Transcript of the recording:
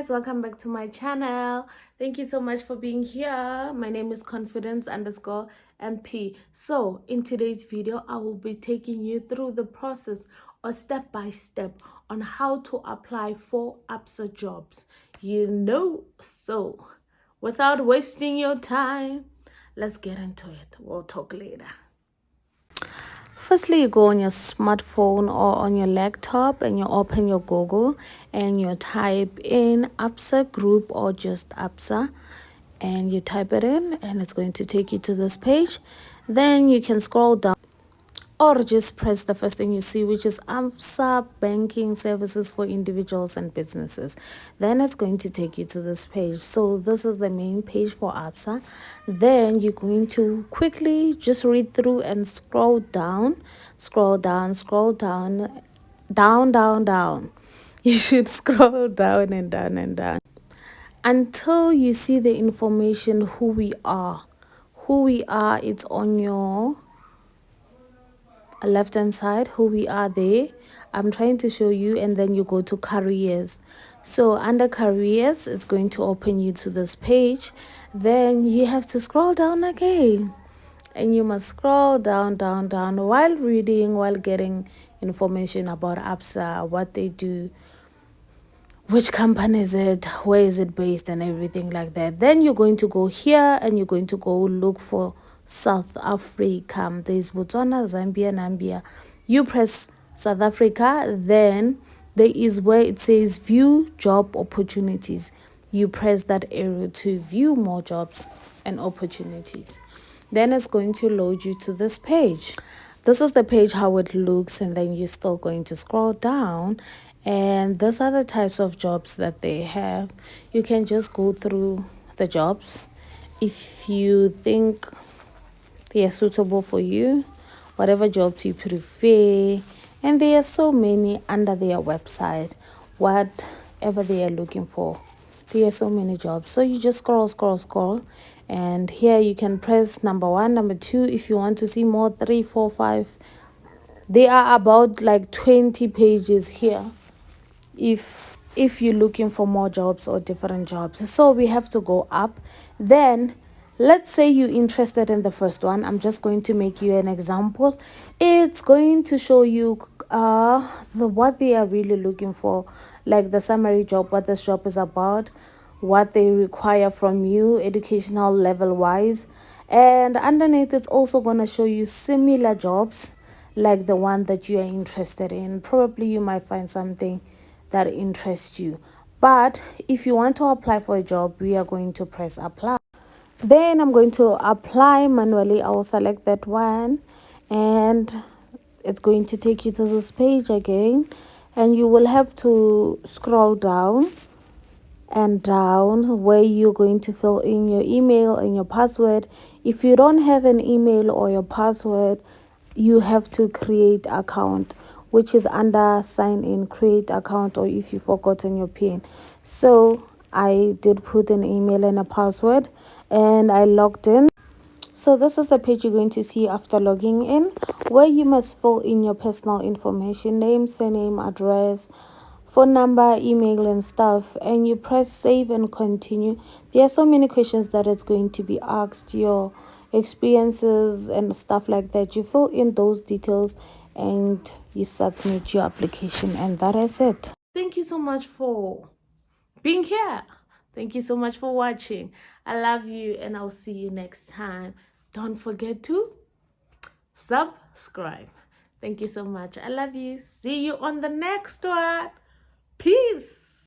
guys, welcome back to my channel. Thank you so much for being here. My name is confidence_MP. So in today's video I will be taking you through the process or step by step on how to apply for Absa jobs. So without wasting your time, let's get into it. We'll talk later. Firstly, you go on your smartphone or on your laptop and you open your Google and you type in Absa group or just Absa, and you type it in and it's going to take you to this page. Then you can scroll down or just press the first thing you see, which is Absa banking services for individuals and businesses. Then it's going to take you to this page. So this is the main page for Absa. Then you're going to quickly just read through and scroll down. Down. You should scroll down and down and down until you see the information who we are. It's on your left hand side, who we are there. I'm trying to show you, and then you go to careers. So under careers, it's going to open you to this page. Then you have to scroll down again, and you must scroll down while reading, while getting information about Absa, what they do, which company is it, where is it based, and everything like that. Then you're going to go here and you're going to go look for South Africa. There's Botswana, Zambia, Namibia. You press South Africa, then there is where it says view job opportunities. You press that area to view more jobs and opportunities. Then it's going to load you to this page. This is the page how it looks, and then you're still going to scroll down, and these are the types of jobs that they have. You can just go through the jobs if you think they are suitable for you, whatever jobs you prefer. And there are so many under their website, whatever they are looking for. There are so many jobs. So you just scroll, and here you can press number 1, number 2 if you want to see more, 3, 4, 5. There are about like 20 pages here if you're looking for more jobs or different jobs. So we have to go up. Then let's say you're interested in the first one. I'm just going to make you an example. It's going to show you what they are really looking for, like the summary job, what this job is about, what they require from you educational level wise. And underneath, it's also going to show you similar jobs like the one that you are interested in. Probably you might find something that interests you. But if you want to apply for a job, we are going to press apply. Then I'm going to apply manually. I will select that one, and it's going to take you to this page again, and you will have to scroll down and down where you're going to fill in your email and your password. If you don't have an email or your password, you have to create account, which is under sign in, create account, or if you forgotten your PIN. So I did put an email and a password, and I logged in. So this is the page you're going to see after logging in, where you must fill in your personal information, name, surname, address, phone number, email, and stuff, and you press save and continue. There are so many questions that it's going to be asked, your experiences and stuff like that. You fill in those details and you submit your application, and that is it. Thank you so much for being here. Thank you so much for watching. I love you, and I'll see you next time. Don't forget to subscribe. Thank you so much. I love you. See you on the next one. Peace.